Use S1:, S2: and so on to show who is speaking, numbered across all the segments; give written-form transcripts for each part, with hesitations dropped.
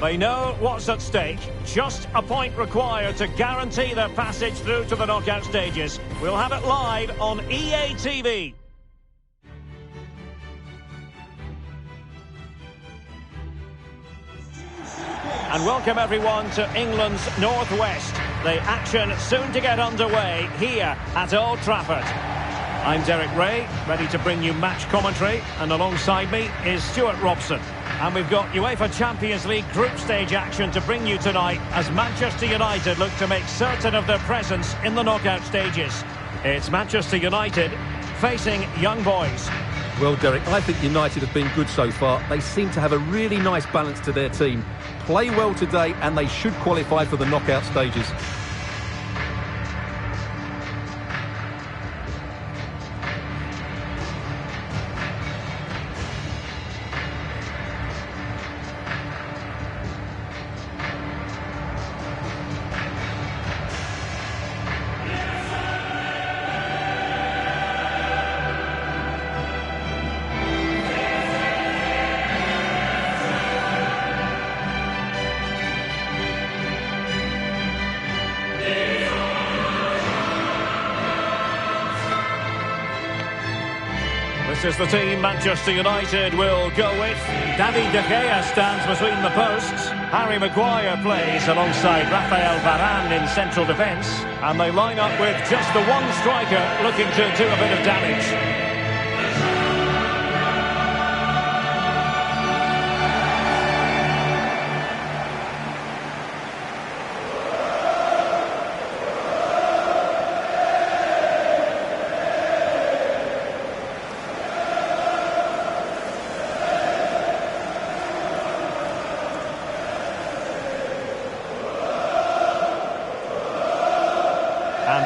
S1: They know what's at stake. Just a point required to guarantee their passage through to the knockout stages. We'll have it live on EA TV. And welcome everyone to England's Northwest. The action soon to get underway here at Old Trafford. I'm Derek Ray, ready to bring you match commentary, and alongside me is Stuart Robson. And we've got UEFA Champions League group stage action to bring you tonight as Manchester United look to make certain of their presence in the knockout stages. It's Manchester United facing Young Boys.
S2: Well, Derek, I think United have been good so far. They seem to have a really nice balance to their team. Play well today and they should qualify for the knockout stages.
S1: This is the team Manchester United will go with. David De Gea stands between the posts. Harry Maguire plays alongside Rafael Varane in central defence. And they line up with just the one striker looking to do a bit of damage.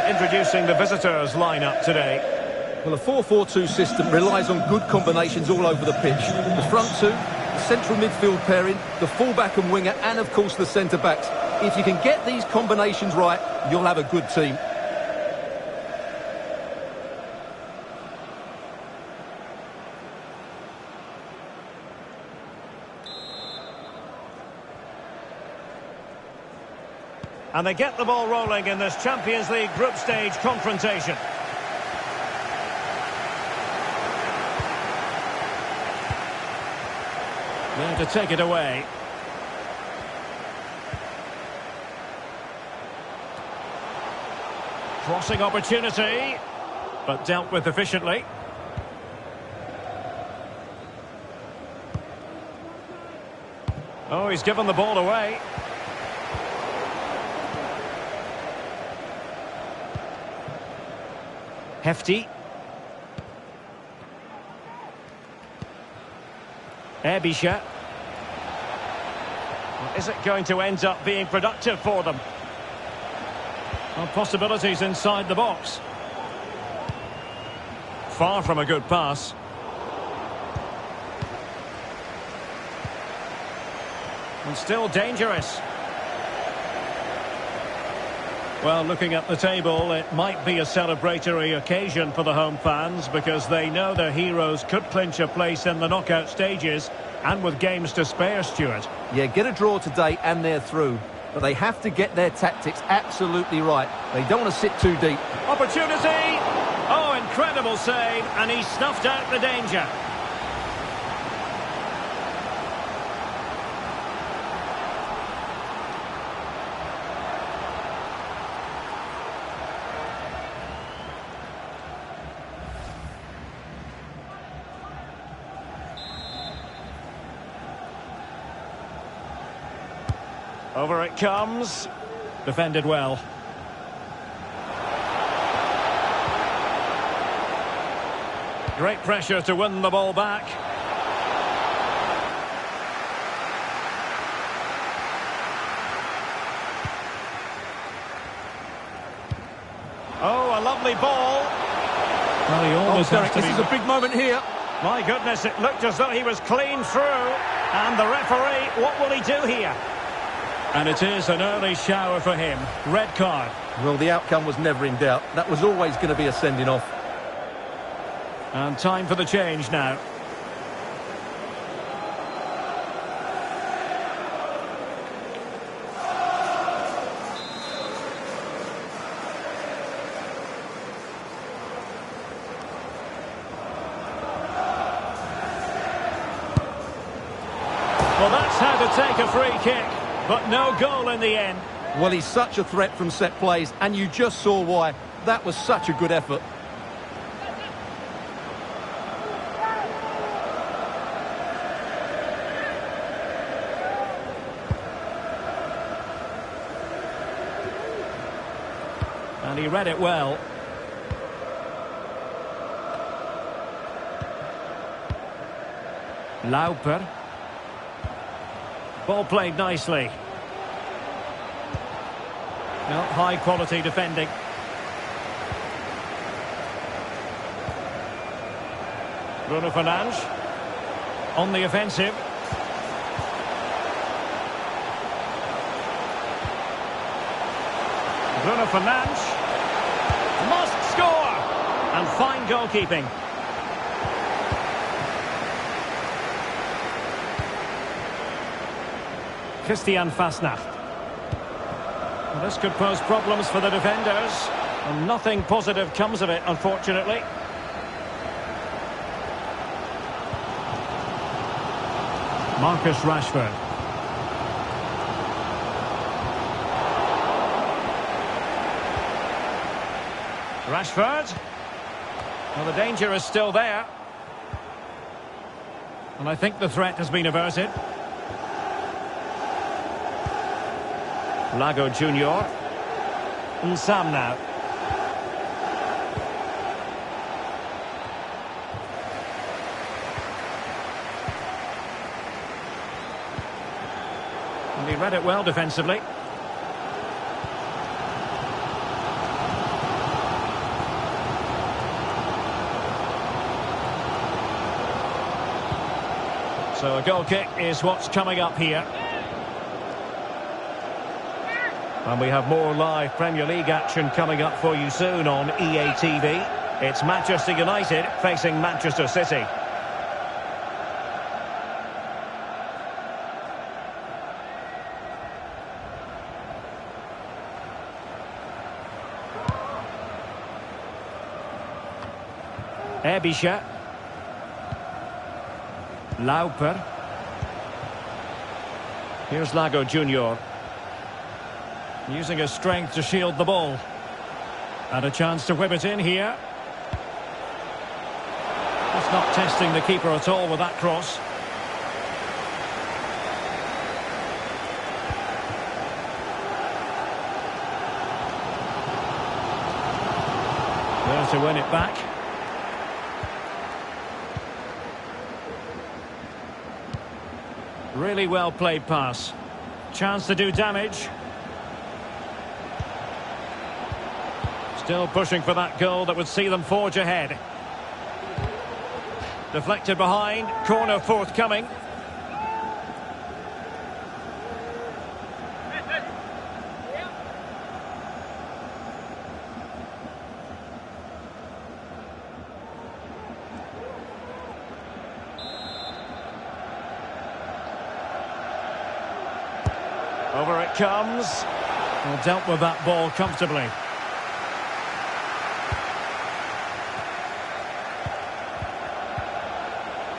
S1: Introducing the visitors lineup today.
S2: Well, a 4-4-2 system relies on good combinations all over the pitch. The front two, the central midfield pairing, the fullback and winger, and of course the centre-backs. If you can get these combinations right, you'll have a good team.
S1: And they get the ball rolling in this Champions League group stage confrontation. There to take it away. Crossing opportunity, but dealt with efficiently. Oh, he's given the ball away. Hefty. Ebisha. Well, is it going to end up being productive for them? Well, possibilities inside the box. Far from a good pass. And still dangerous. Well, looking at the table, it might be a celebratory occasion for the home fans because they know their heroes could clinch a place in the knockout stages, and with games to spare, Stuart.
S2: Yeah, get a draw today and they're through. But they have to get their tactics absolutely right. They don't want to sit too deep.
S1: Opportunity! Oh, incredible save, and he snuffed out the danger. Over it comes. Defended well. Great pressure to win the ball back. Oh, a lovely ball. Well, he almost has to
S2: this is a big moment here.
S1: My goodness, it looked as though he was clean through. And the referee, what will he do here? And it is an early shower for him. Red card.
S2: Well, the outcome was never in doubt. That was always going to be a sending off.
S1: And time for the change now. Well, that's how to take a free kick, but no goal in the end.
S2: Well, he's such a threat from set plays, and you just saw why. That was such a good effort.
S1: And he read it well. Lauper. Ball played nicely. Well, high quality defending. Bruno Fernandes on the offensive. Bruno Fernandes must score, and fine goalkeeping. Christian Fasnacht. Well, this could pose problems for the defenders, and nothing positive comes of it, unfortunately. Marcus Rashford. Rashford. Well, the danger is still there. And I think the threat has been averted. Lago Junior. Sam now. And he read it well defensively. So a goal kick is what's coming up here. And we have more live Premier League action coming up for you soon on EA TV. It's Manchester United facing Manchester City. Ebisha. Lauper. Here's Lago Junior. Using his strength to shield the ball. And a chance to whip it in here. Just not testing the keeper at all with that cross. There to win it back. Really well played pass. Chance to do damage. Still pushing for that goal that would see them forge ahead. Deflected behind, corner forthcoming. Over it comes. Well, dealt with that ball comfortably.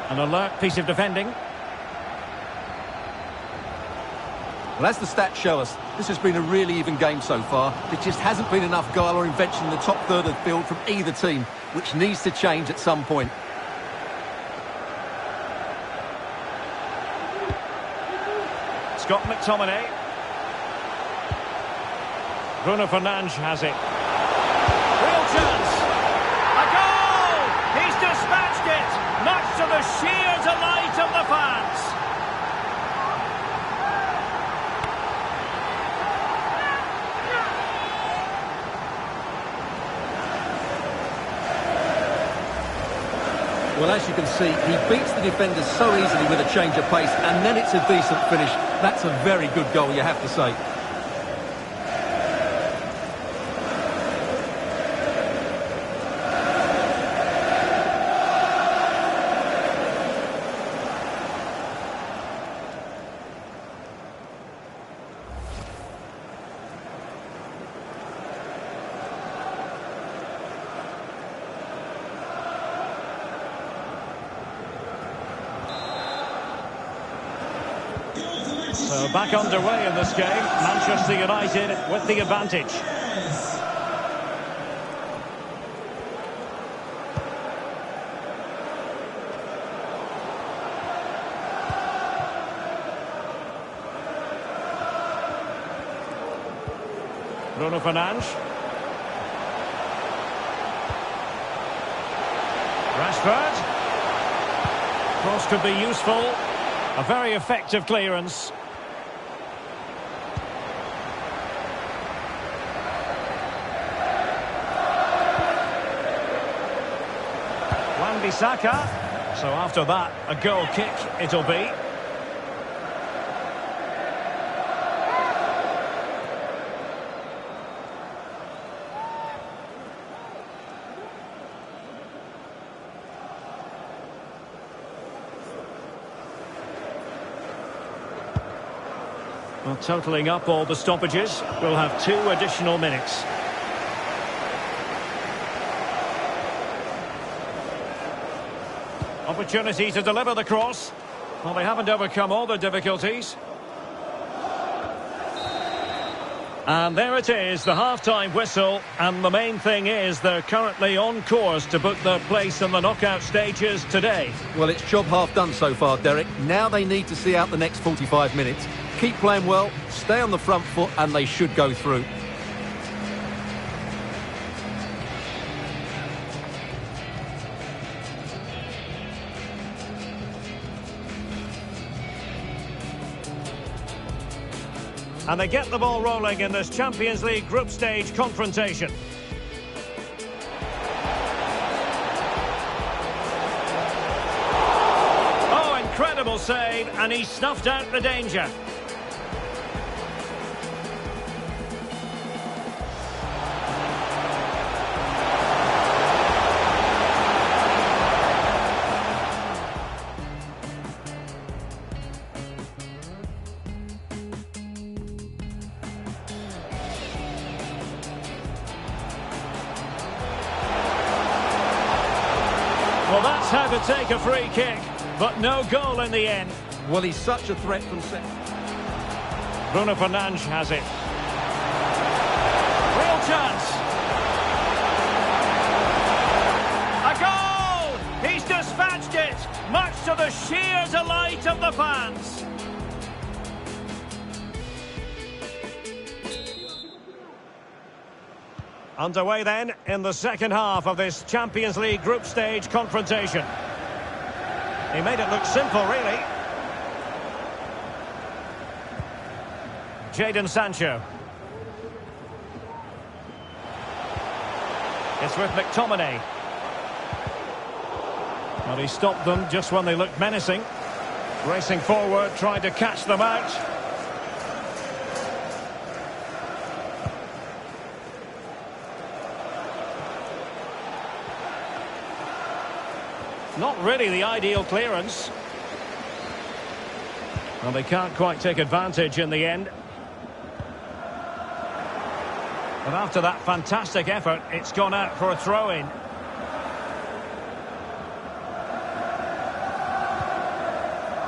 S1: An alert piece of defending.
S2: Well, as the stats show us, this has been a really even game so far. There just hasn't been enough guile or invention in the top third of the field from either team, which needs to change at some point.
S1: Scott McTominay. Bruno Fernandes has it. Real chance. A goal! He's dispatched it, much to the sheer delight of the fans.
S2: Well, as you can see, he beats the defenders so easily with a change of pace, and then it's a decent finish. That's a very good goal, you have to say.
S1: So back underway in this game. Manchester United with the advantage. Bruno Fernandes. Rashford. Cross could be useful. A very effective clearance. Wan-Bissaka. So after that, a goal kick it'll be. Well, totalling up all the stoppages, we'll have 2 additional minutes. Opportunity to deliver the cross. Well, they haven't overcome all the difficulties. And there it is, the half-time whistle. And the main thing is they're currently on course to book their place in the knockout stages today.
S2: Well, it's job half done so far, Derek. Now they need to see out the next 45 minutes. Keep playing well, stay on the front foot, and they should go through.
S1: And they get the ball rolling in this Champions League group stage confrontation. Oh, incredible save, and he snuffed out the danger. Well, that's how to take a free kick, but no goal in the end.
S2: Well, he's such a threat from set.
S1: Bruno Fernandes has it. Real chance. A goal! He's dispatched it, much to the sheer delight of the fans. Underway then in the second half of this Champions League group stage confrontation. He made it look simple, really. Jadon Sancho. It's with McTominay. Well, he stopped them just when they looked menacing. Racing forward, trying to catch them out. Not really the ideal clearance. Well, they can't quite take advantage in the end. But after that fantastic effort, it's gone out for a throw-in.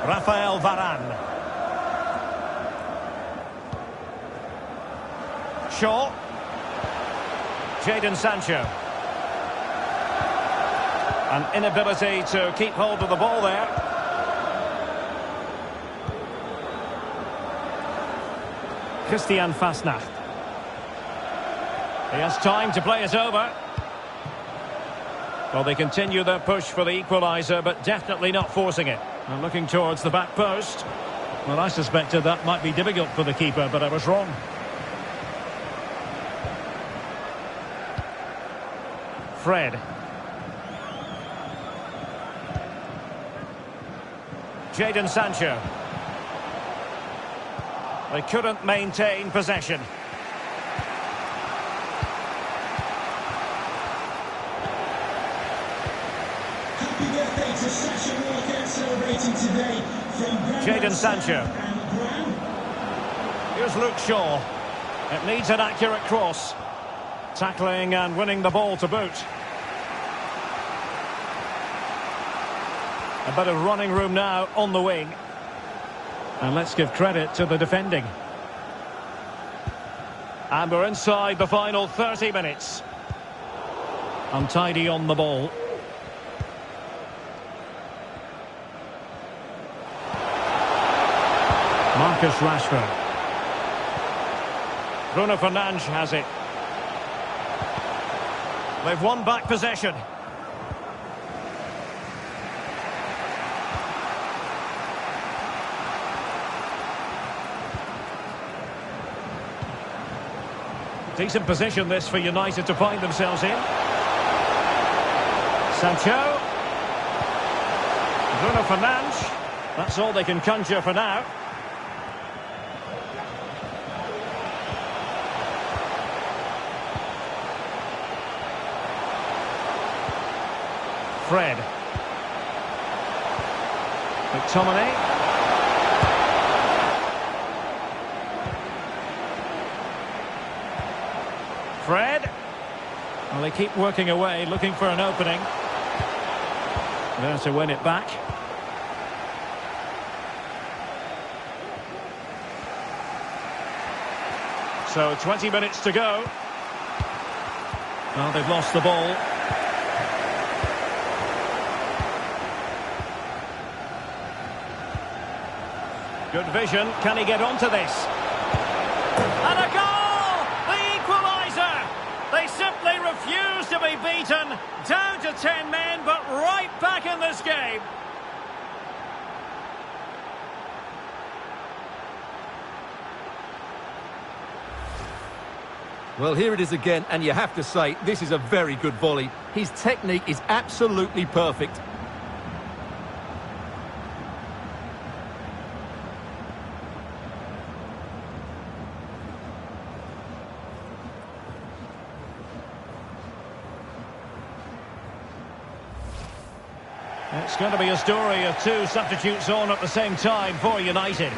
S1: Rafael Varane. Shaw. Jadon Sancho. An inability to keep hold of the ball there. Christian Fasnacht. He has time to play it over. Well, they continue their push for the equaliser, but definitely not forcing it. And looking towards the back post. Well, I suspected that might be difficult for the keeper, but I was wrong. Fred. Jadon Sancho. They couldn't maintain possession.
S3: Happy birthday to Sasha Walker, celebrating today from
S1: Jadon Sancho. Here's Luke Shaw. It needs an accurate cross. Tackling and winning the ball to boot. A bit of running room now on the wing. And let's give credit to the defending. And we're inside the final 30 minutes. Untidy on the ball. Marcus Rashford. Bruno Fernandes has it. They've won back possession. Decent position this for United to find themselves in. Sancho. Bruno Fernandes. That's all they can conjure for now. Fred. McTominay. Fred. Well, they keep working away, looking for an opening. There to win it back. So 20 minutes to go. Well, they've lost the ball. Good vision. Can he get onto this? And a goal! The equaliser! They simply refuse to be beaten. Down to 10 men, but right back in this game.
S2: Well, here it is again, and you have to say, this is a very good volley. His technique is absolutely perfect.
S1: It's going to be a story of two substitutes on at the same time for United.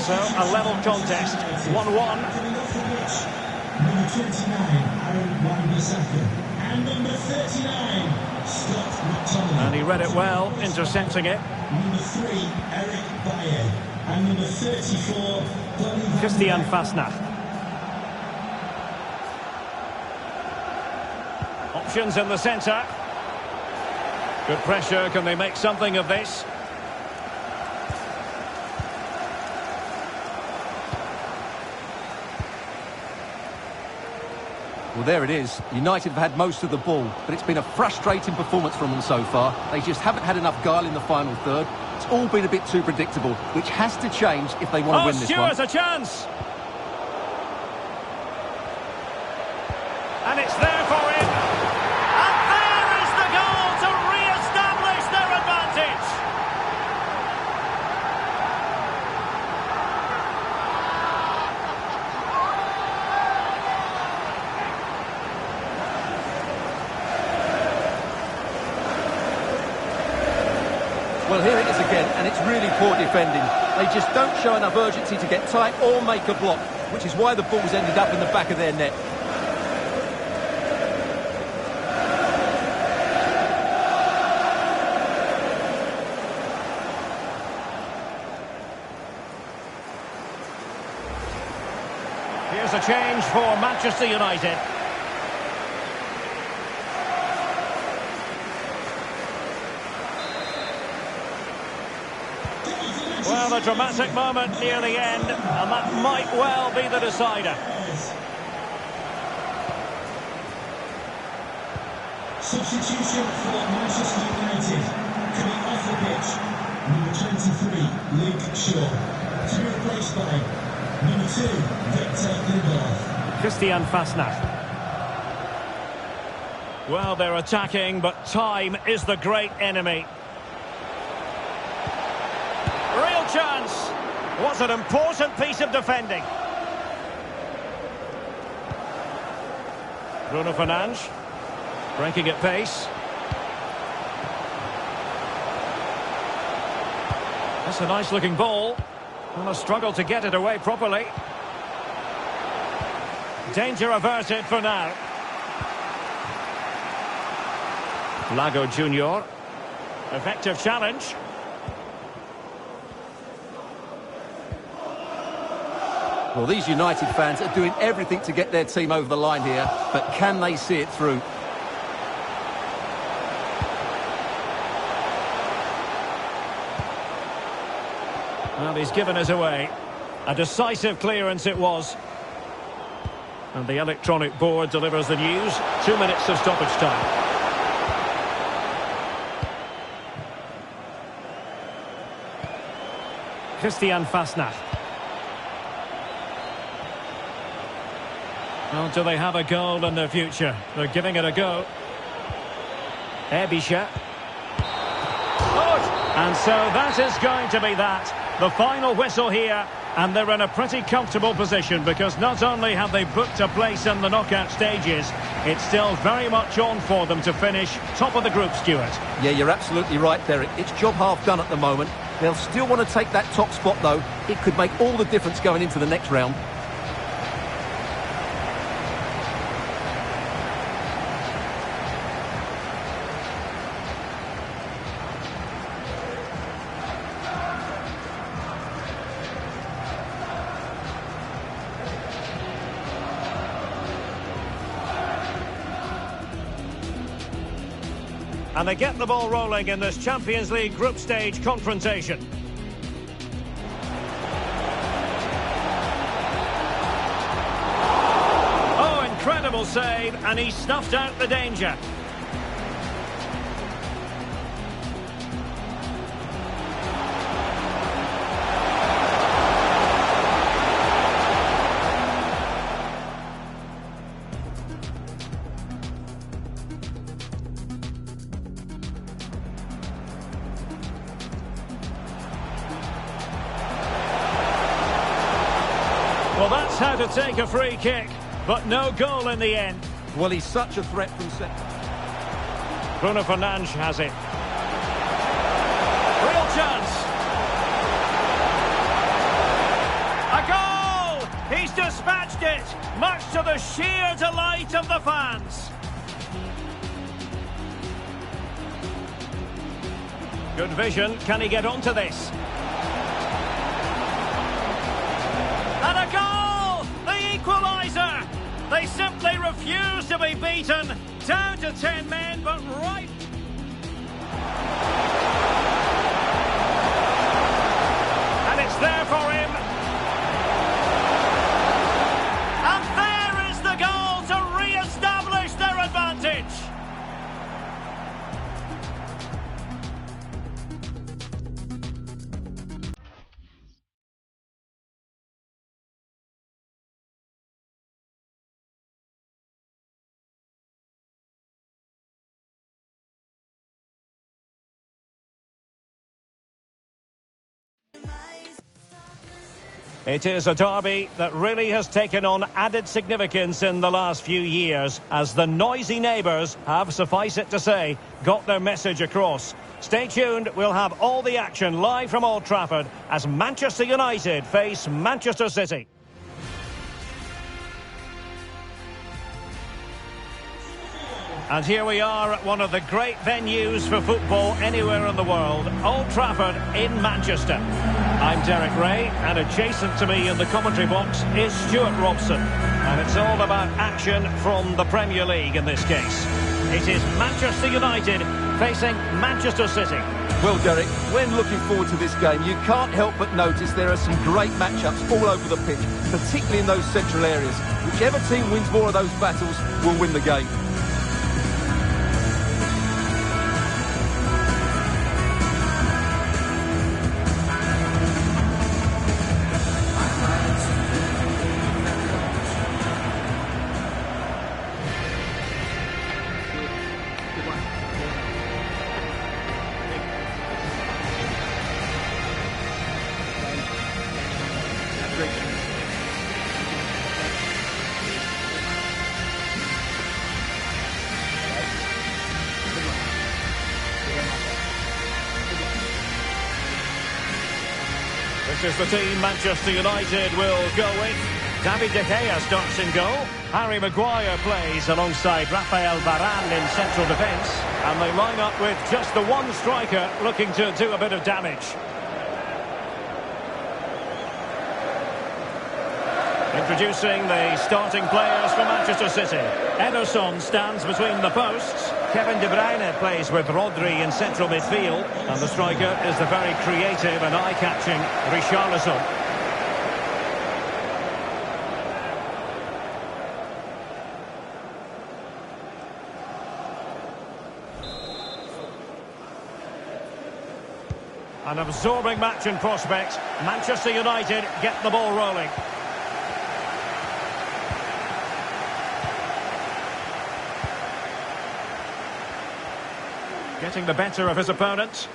S1: So, a level contest, 1-1.
S3: Number 29, Aaron Wan-Bissaka. And number 39, Scott McTominay.
S1: And he read it well, intercepting it.
S3: Number 3, Eric Bailly. And number 34,
S1: Christian Fasnacht. Options in the centre. Good pressure, can they make something of this?
S2: Well, there it is. United have had most of the ball, but it's been a frustrating performance from them so far. They just haven't had enough guile in the final third. It's all been a bit too predictable, which has to change if they want to win this one.
S1: Stewart's a chance! And it's there for him. And there is the goal to re-establish their advantage.
S2: Well, here it is again, and it's really poor defending. They just don't show enough urgency to get tight or make a block, which is why the ball's ended up in the back of their net.
S1: Here's a change for Manchester United. Well, a dramatic moment near the end, and that might well be the decider.
S3: Substitution for Manchester United. Coming off the pitch, number 23, Luke Shaw. To be replaced by number 2, Victor Lindelof.
S1: Christian Fasnacht. Well, they're attacking, but time is the great enemy. Real chance. What an important piece of defending. Bruno Fernandes. Breaking at pace. That's a nice looking ball. Well, a struggle to get it away properly. Danger averted for now. Lago Junior. Effective challenge.
S2: Well, these United fans are doing everything to get their team over the line here, but can they see it through?
S1: Well, he's given us away. A decisive clearance it was. And the electronic board delivers the news. 2 minutes of stoppage time. Christian Fasnacht. Well, do they have a goal in their future? They're giving it a go. Ebisha. And so that is going to be that. The final whistle here. And they're in a pretty comfortable position because not only have they booked a place in the knockout stages, it's still very much on for them to finish top of the group, Stuart.
S2: Yeah, you're absolutely right, Derek. It's job half done at the moment. They'll still want to take that top spot, though. It could make all the difference going into the next round.
S1: And they get the ball rolling in this Champions League group stage confrontation. Oh, incredible save, and he snuffed out the danger. Well, that's how to take a free kick, but no goal in the end.
S2: Well, he's such a threat from centre.
S1: Bruno Fernandes has it. Real chance. A goal! He's dispatched it, much to the sheer delight of the fans. Good vision. Can he get onto this? And a goal! The equaliser! They simply refuse to be beaten. Down to 10 men, but right... And it's there for him. And there is the goal to re-establish their advantage. It is a derby that really has taken on added significance in the last few years as the noisy neighbours have, suffice it to say, got their message across. Stay tuned, we'll have all the action live from Old Trafford as Manchester United face Manchester City. And here we are at one of the great venues for football anywhere in the world, Old Trafford in Manchester. I'm Derek Ray, and adjacent to me in the commentary box is Stuart Robson. And it's all about action from the Premier League in this case. It is Manchester United facing Manchester City.
S2: Well, Derek, when looking forward to this game, you can't help but notice there are some great matchups all over the pitch, particularly in those central areas. Whichever team wins more of those battles will win the game.
S1: This is the team Manchester United will go with. David De Gea starts in goal. Harry Maguire plays alongside Rafael Varane in central defence. And they line up with just the one striker looking to do a bit of damage. Introducing the starting players for Manchester City. Ederson stands between the posts. Kevin De Bruyne plays with Rodri in central midfield. And the striker is the very creative and eye-catching Richarlison. An absorbing match in prospect. Manchester United get the ball rolling. Getting the better of his opponent.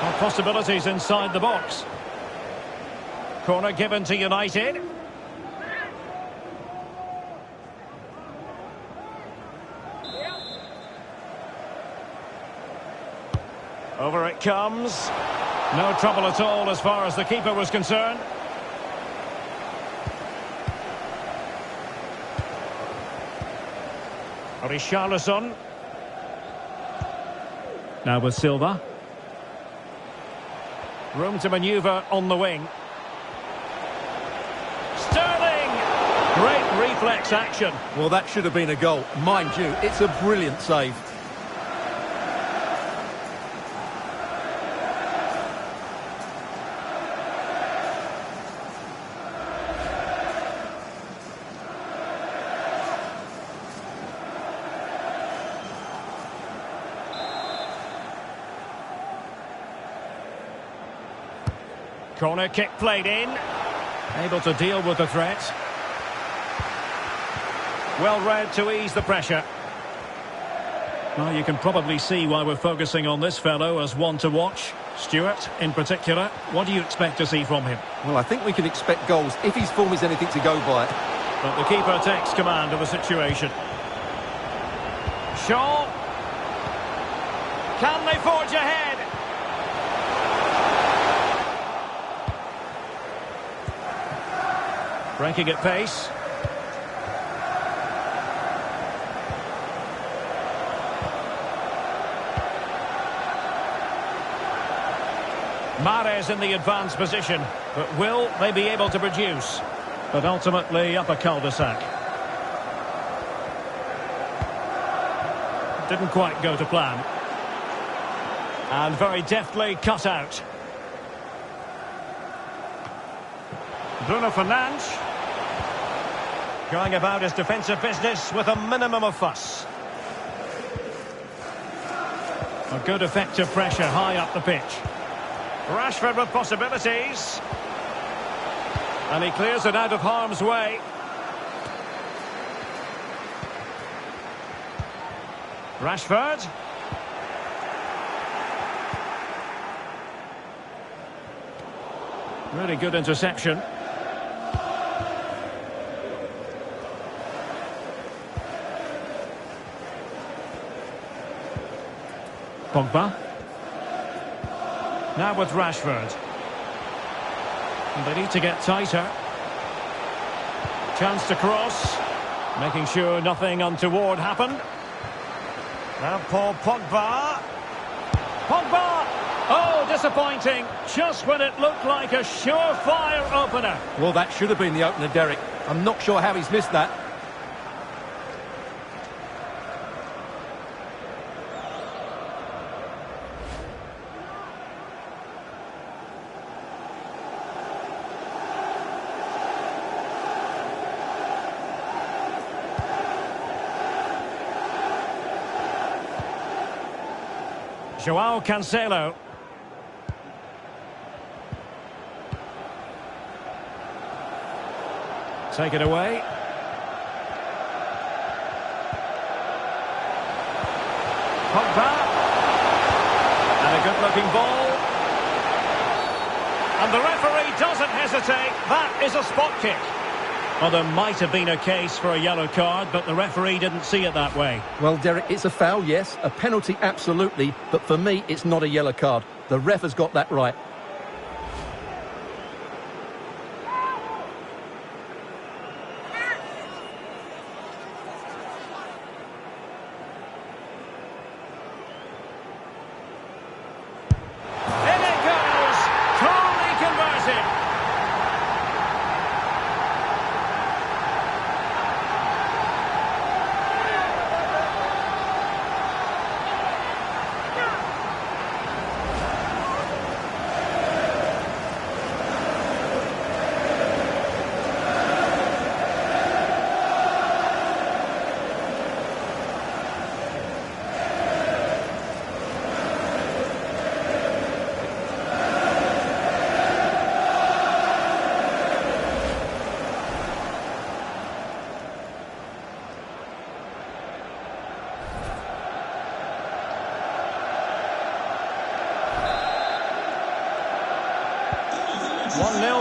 S1: More possibilities inside the box. Corner given to United. Over it comes. No trouble at all as far as the keeper was concerned. Richarlison. Now with Silva. Room to manoeuvre on the wing. Sterling! Great reflex action.
S2: Well, that should have been a goal. Mind you, it's a brilliant save.
S1: Corner kick played in. Able to deal with the threat. Well read to ease the pressure. Well, you can probably see why we're focusing on this fellow as one to watch. Stuart, in particular, what do you expect to see from him?
S2: Well, I think we can expect goals if his form is anything to go by.
S1: But the keeper takes command of the situation. Shaw. Can they forge ahead? Breaking at pace. Mahrez in the advanced position, but will they be able to produce? But ultimately up a cul-de-sac. Didn't quite go to plan. And very deftly cut out. Bruno Fernandes. Going about his defensive business with a minimum of fuss. A good effective pressure high up the pitch. Rashford with possibilities. And he clears it out of harm's way. Rashford. Really good interception. Pogba. Now with Rashford. And they need to get tighter. Chance to cross. Making sure nothing untoward happened. Now Paul Pogba. Pogba! Oh, disappointing. Just when it looked like a surefire opener.
S2: Well, that should have been the opener, Derek. I'm not sure how he's missed that.
S1: Joao Cancelo. Take it away. Pogba. And a good-looking ball. And the referee doesn't hesitate. That is a spot kick. Well, there might have been a case for a yellow card, but the referee didn't see it that way.
S2: Well, Derek, it's a foul, yes. A penalty, absolutely. But for me, it's not a yellow card. The ref has got that right.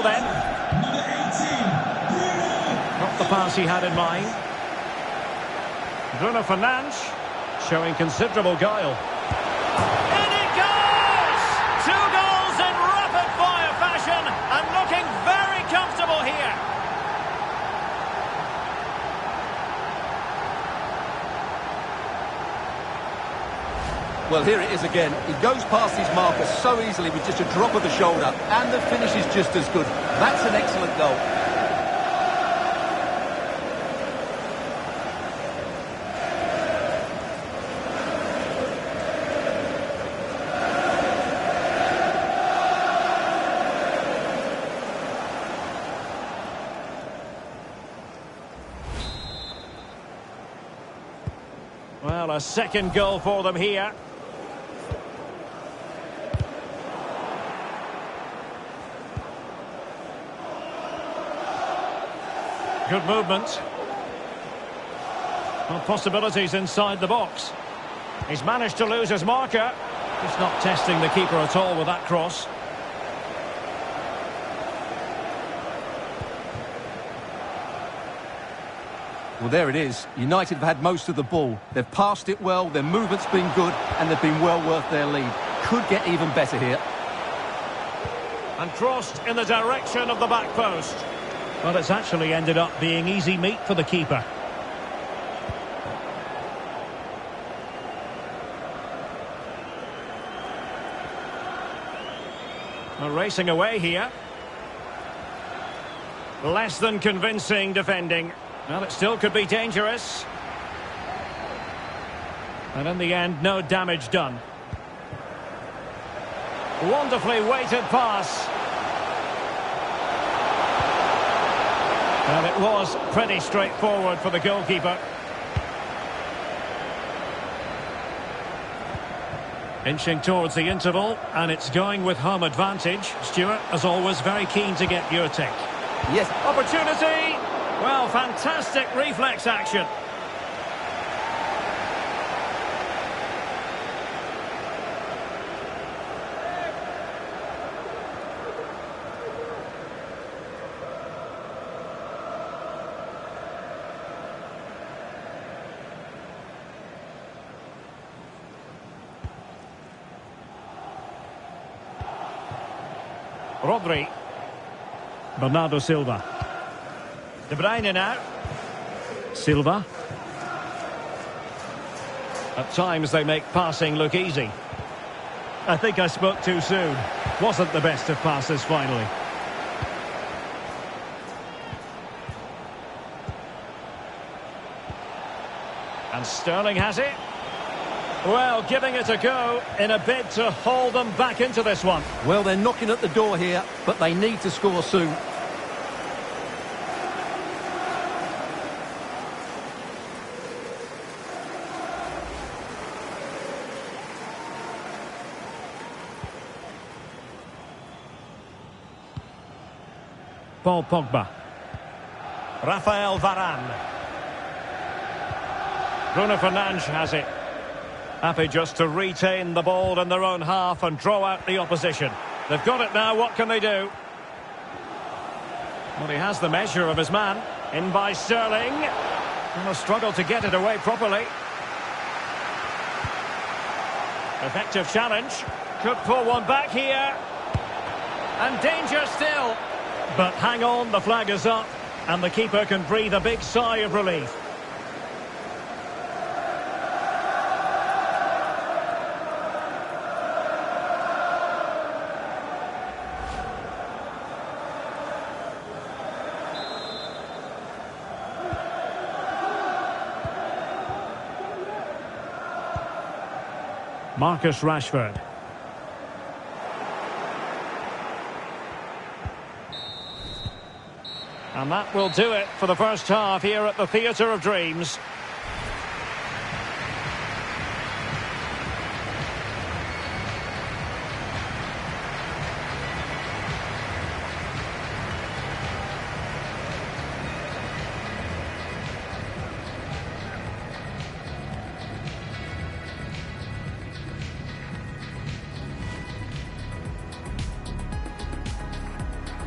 S1: go then.
S3: Number 18, Bruno.
S1: Not the pass he had in mind. Bruno Fernandes showing considerable guile. In it goes! 2 goals in rapid-fire fashion and looking very comfortable here.
S2: Well, here it is again. He goes past his marker so easily with just a drop of the shoulder, and the finish is just as good. That's an excellent goal.
S1: Well, a second goal for them here. Good movement. Well, possibilities inside the box. He's managed to lose his marker. Just not testing the keeper at all with that cross.
S2: Well, there it is. United have had most of the ball. They've passed it well, their movement's been good, and they've been well worth their lead. Could get even better here.
S1: And crossed in the direction of the back post. Well, it's actually ended up being easy meat for the keeper. We're racing away here. Less than convincing defending. Well, it still could be dangerous. And in the end, no damage done. Wonderfully weighted pass. And it was pretty straightforward for the goalkeeper. Inching towards the interval, and it's going with home advantage. Stuart, as always, very keen to get your take.
S2: Yes.
S1: Opportunity! Well, fantastic reflex action. Rodri. Bernardo Silva. De Bruyne now. Silva. At times they make passing look easy. I think I spoke too soon. Wasn't the best of passes finally. And Sterling has it. Well, giving it a go in a bid to haul them back into this one.
S2: Well, they're knocking at the door here, but they need to score soon.
S1: Paul Pogba. Rafael Varane. Bruno Fernandes has it. Happy just to retain the ball in their own half and draw out the opposition. They've got it now, what can they do? Well, he has the measure of his man. In by Sterling. And a struggle to get it away properly. Effective challenge. Could pull one back here. And danger still. But hang on, the flag is up. And the keeper can breathe a big sigh of relief. Marcus Rashford. And that will do it for the first half here at the Theatre of Dreams.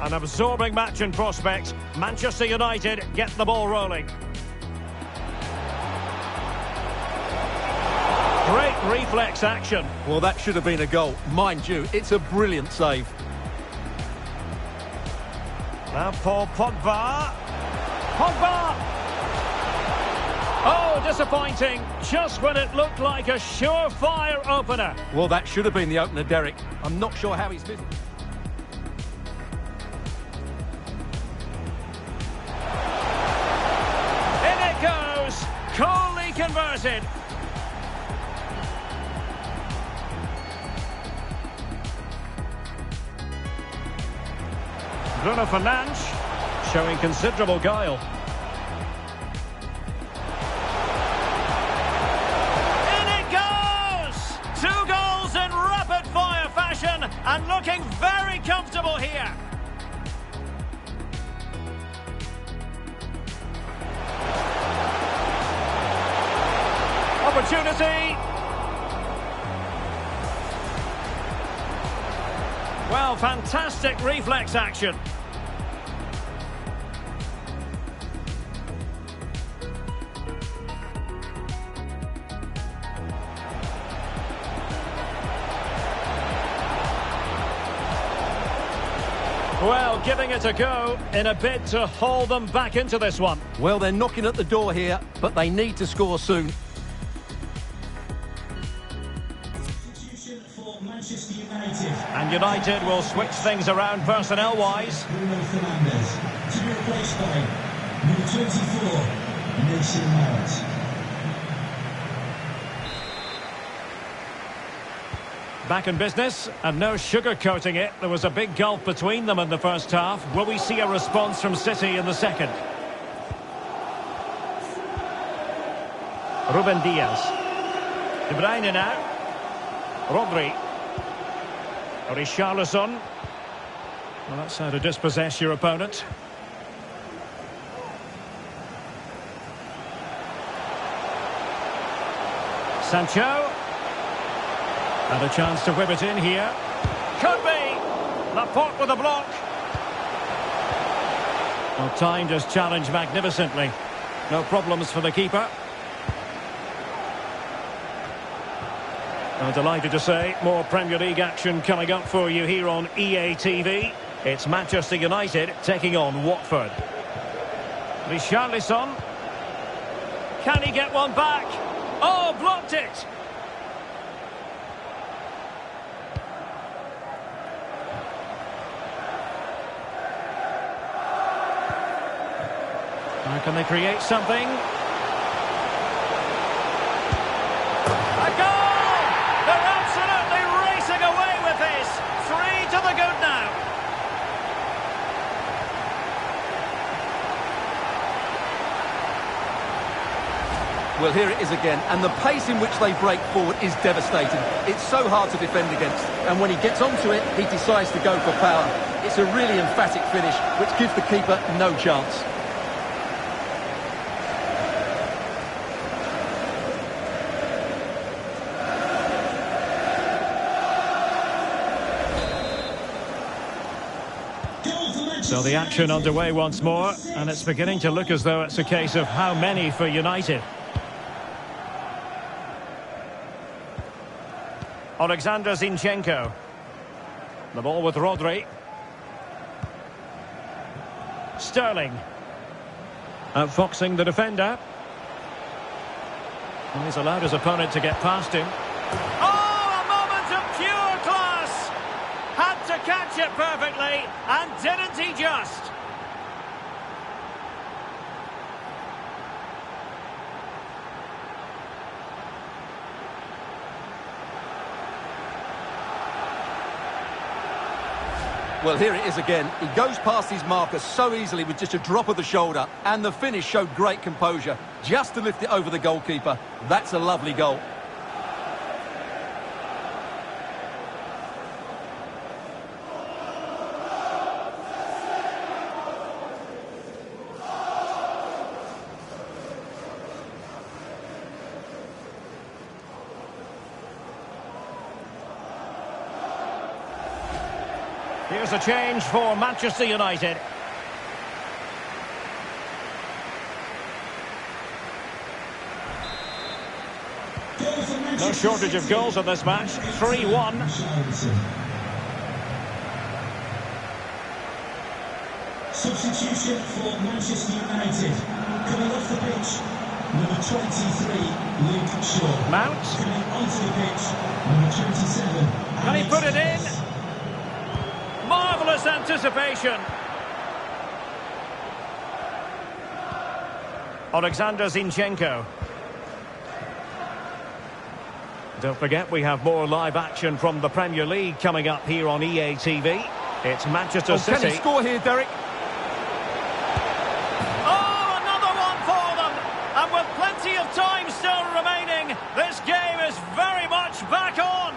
S1: An absorbing match in prospect. Manchester United get the ball rolling. Great reflex action.
S2: Well, that should have been a goal. Mind you, it's a brilliant save.
S1: Now Paul Pogba. Pogba! Oh, disappointing. Just when it looked like a surefire opener.
S2: Well, that should have been the opener, Derek. I'm not sure how he's missed.
S1: In it goes. Coolly converted. Bruno Fernandes showing considerable guile. In it goes! 2 goals in rapid-fire fashion and looking very comfortable here. Opportunity. Well, fantastic reflex action. Well, giving it a go in a bid to haul them back into this one.
S2: Well, they're knocking at the door here, but they need to score soon.
S3: Substitution for Manchester United.
S1: And United will switch things around personnel-wise.
S3: Bruno Fernandes to be replaced by number 24, Mason Mount.
S1: Back in business, and no sugarcoating it. There was a big gulf between them in the first half. Will we see a response from City in the second? Ruben Diaz. De Bruyne now. Rodri. Richarlison. Well, that's how to dispossess your opponent. Sancho. And a chance to whip it in here. Could be! Laporte with a block. Well, timed his challenge magnificently. No problems for the keeper. I'm delighted to say, more Premier League action coming up for you here on EA TV. It's Manchester United taking on Watford. Richarlison. Can he get one back? Oh, blocked it! Now can they create something? A goal! They're absolutely racing away with this. 3 to the good now.
S2: Well, here it is again, and the pace in which they break forward is devastating. It's so hard to defend against, and when he gets onto it, he decides to go for power. It's a really emphatic finish, which gives the keeper no chance.
S1: So the action underway once more, and it's beginning to look as though it's a case of how many for United. Alexander Zinchenko. The ball with Rodri. Sterling. Outfoxing the defender. Well, he's allowed his opponent to get past him. Oh, a moment of pure class! Had to catch it perfectly, and didn't he just?
S2: Well, here it is again. He goes past his marker so easily with just a drop of the shoulder, and the finish showed great composure, just to lift it over the goalkeeper. That's a lovely goal.
S1: Here's a change for Manchester United. No shortage of goals in this match. 3-1.
S3: Substitution for Manchester United. Coming off the pitch, number 23, Luke Shaw.
S1: Mount.
S3: Coming onto the pitch, number 27.
S1: Can he put it in? Marvellous anticipation. Alexander Zinchenko. Don't forget, we have more live action from the Premier League coming up here on EA TV. It's Manchester City.
S2: Can he score here, Derek?
S1: Oh, another one for them! And with plenty of time still remaining, this game is very much back on!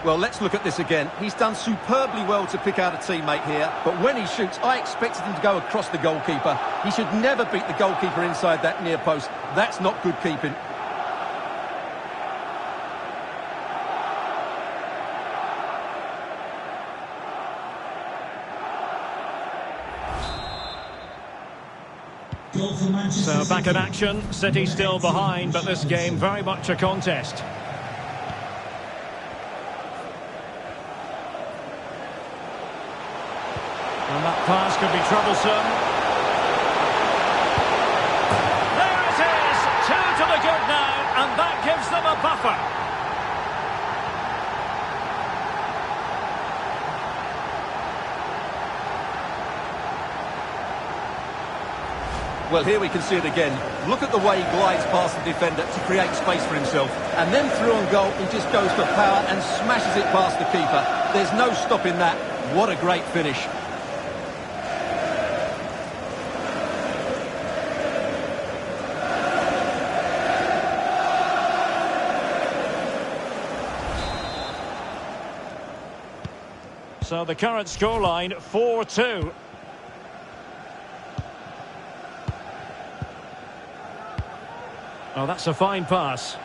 S2: Well, let's look at this again. He's done superbly well to pick out a teammate here, but when he shoots, I expected him to go across the goalkeeper. He should never beat the goalkeeper inside that near post. That's not good keeping.
S1: So back in action, City still behind, but this game very much a contest. And that pass could be troublesome. There it is! 2 to the good now, and that gives them a buffer.
S2: Well, here we can see it again. Look at the way he glides past the defender to create space for himself. And then through on goal, he just goes for power and smashes it past the keeper. There's no stopping that. What a great finish.
S1: So the current scoreline, 4-2. Oh, that's a fine pass.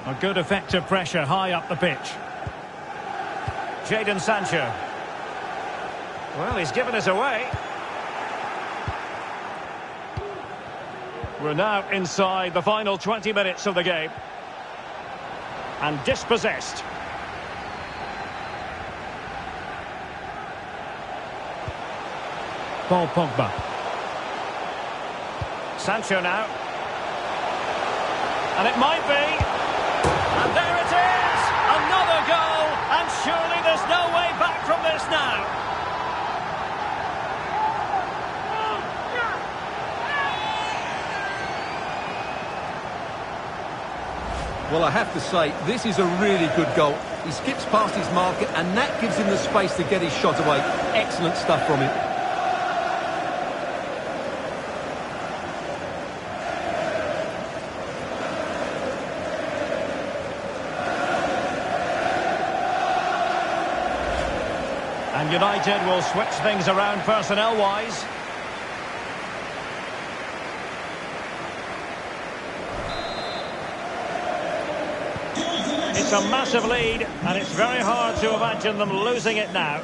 S1: A good effective pressure high up the pitch. Jadon Sancho. Well, he's given us away. We're now inside the final 20 minutes of the game. And dispossessed. Paul Pogba. Sancho now. And it might be. And there it is! Another goal! And surely there's no way back from this now.
S2: Well, I have to say, this is a really good goal. He skips past his marker, and that gives him the space to get his shot away. Excellent stuff from him.
S1: And United will switch things around personnel-wise. It's a massive lead, and it's very hard to imagine them losing it now.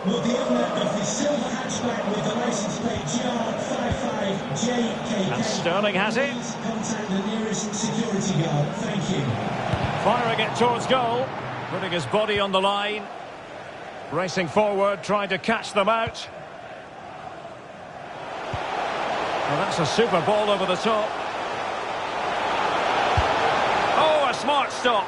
S3: Well, the owner of the silver hatchback with the license plate GR55JKK.
S1: And Sterling has it.
S3: Please contact the nearest security guard. Thank you.
S1: Firing it towards goal, putting his body on the line. Racing forward, trying to catch them out. Well, that's a super ball over the top. Oh, a smart stop.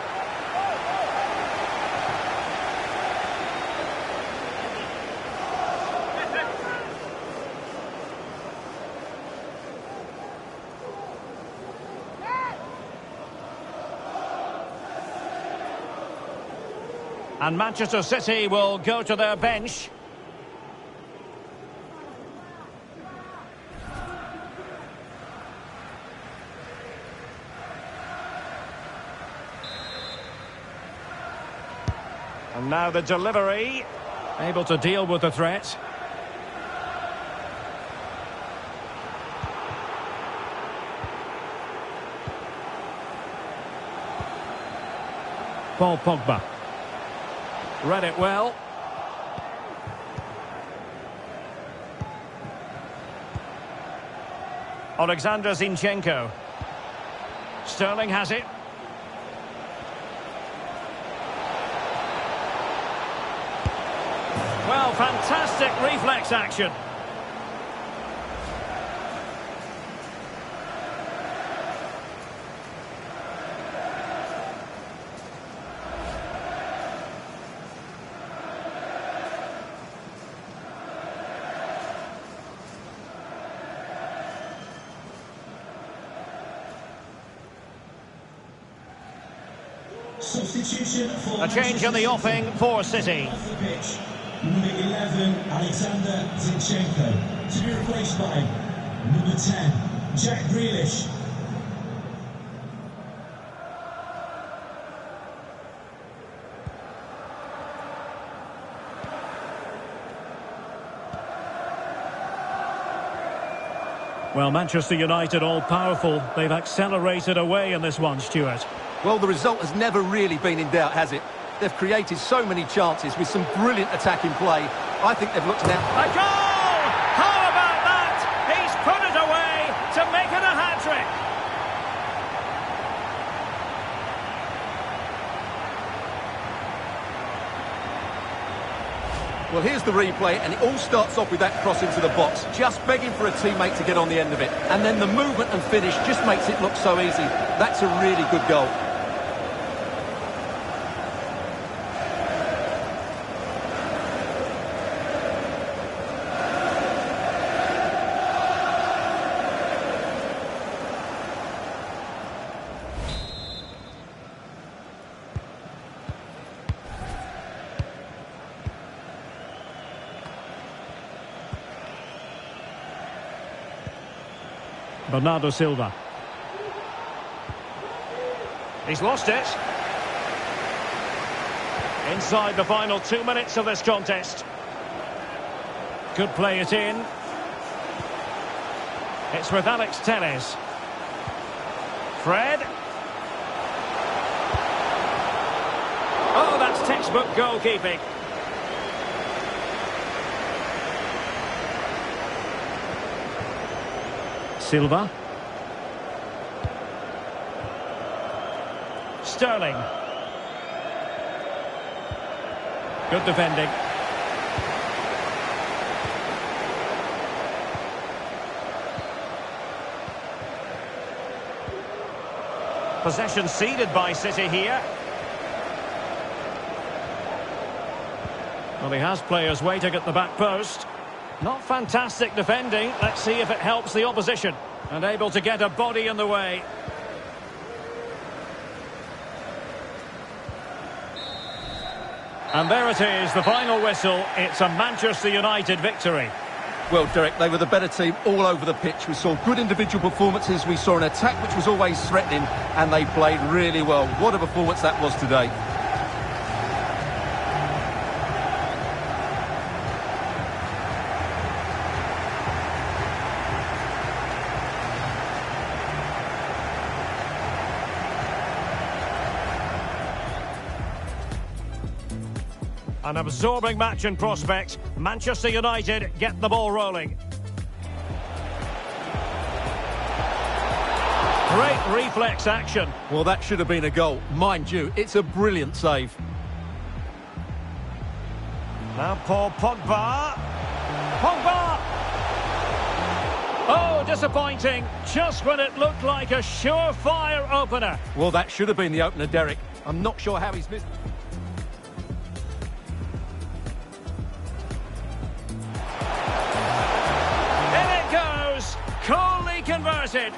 S1: And Manchester City will go to their bench. And now the delivery. Able to deal with the threat. Paul Pogba. Read it well. Alexander Zinchenko. Sterling has it. Well, fantastic reflex action.
S3: Substitution for
S1: A change in the offing for City.
S3: off the pitch. Number 11, Alexander Zinchenko, to be replaced by number 10, Jack Grealish.
S1: Well, Manchester United all-powerful. They've accelerated away in this one, Stuart.
S2: Well, the result has never really been in doubt, has it? They've created so many chances with some brilliant attacking play. I think they've looked now.
S1: A goal! How about that? He's put it away to make it a hat-trick.
S2: Well, here's the replay, and it all starts off with that cross into the box, just begging for a teammate to get on the end of it. And then the movement and finish just makes it look so easy. That's a really good goal.
S1: Bernardo Silva. He's lost it. Inside the final 2 minutes of this contest. Could play it in. It's with Alex Telles. Fred. Oh, that's textbook goalkeeping. Silva. Sterling. Good defending. Possession ceded by City here. Well, he has players waiting at the back post. Not fantastic defending. Let's see if it helps the opposition. And able to get a body in the way. And there it is, the final whistle. It's a Manchester United victory.
S2: Well, Derek, they were the better team all over the pitch. We saw good individual performances. We saw an attack which was always threatening, and they played really well. What a performance that was today.
S1: An absorbing match in prospect. Manchester United get the ball rolling. Great reflex action.
S2: Well, that should have been a goal. Mind you, it's a brilliant save.
S1: Now Paul Pogba. Pogba! Oh, disappointing. Just when it looked like a surefire opener.
S2: Well, that should have been the opener, Derek. I'm not sure how he's missed.
S1: Coolly converted.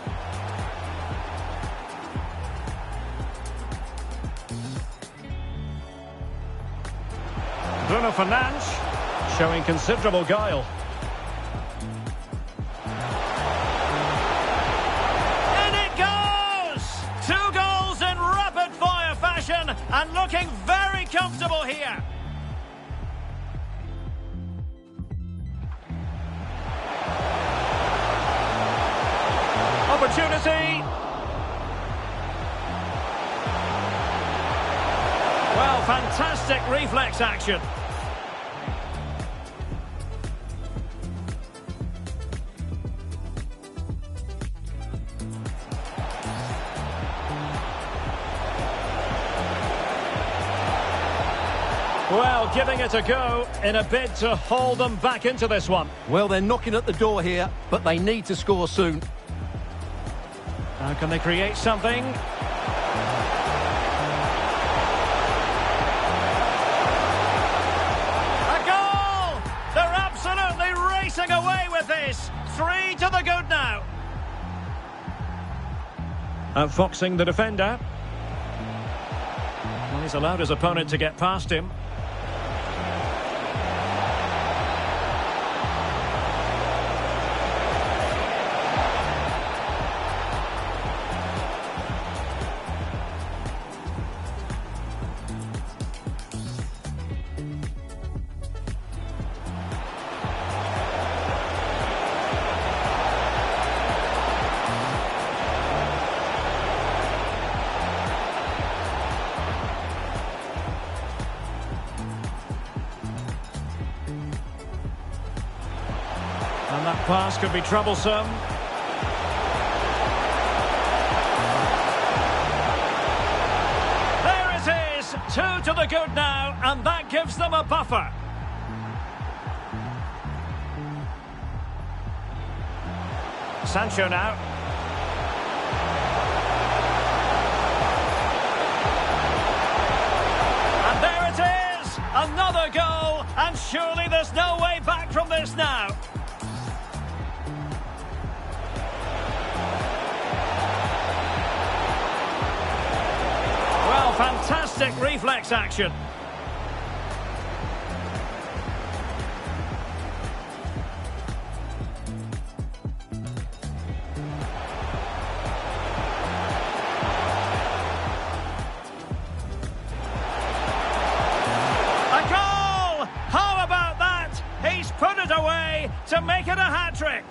S1: Bruno Fernandes showing considerable guile. And it goes! 2 goals in rapid-fire fashion and looking very comfortable here. Opportunity. Well, fantastic reflex action. Well, giving it a go in a bid to haul them back into this one.
S2: Well, they're knocking at the door here, but they need to score soon.
S1: How can they create something? A goal! They're absolutely racing away with this. 3 to the good now. Outfoxing the defender. Well, he's allowed his opponent to get past him. And that pass could be troublesome. There it is! 2 to the good now, and that gives them a buffer. Sancho now. And there it is! Another goal, and surely there's no way back from this now. Well, fantastic reflex action. A goal! How about that? He's put it away to make it a hat-trick.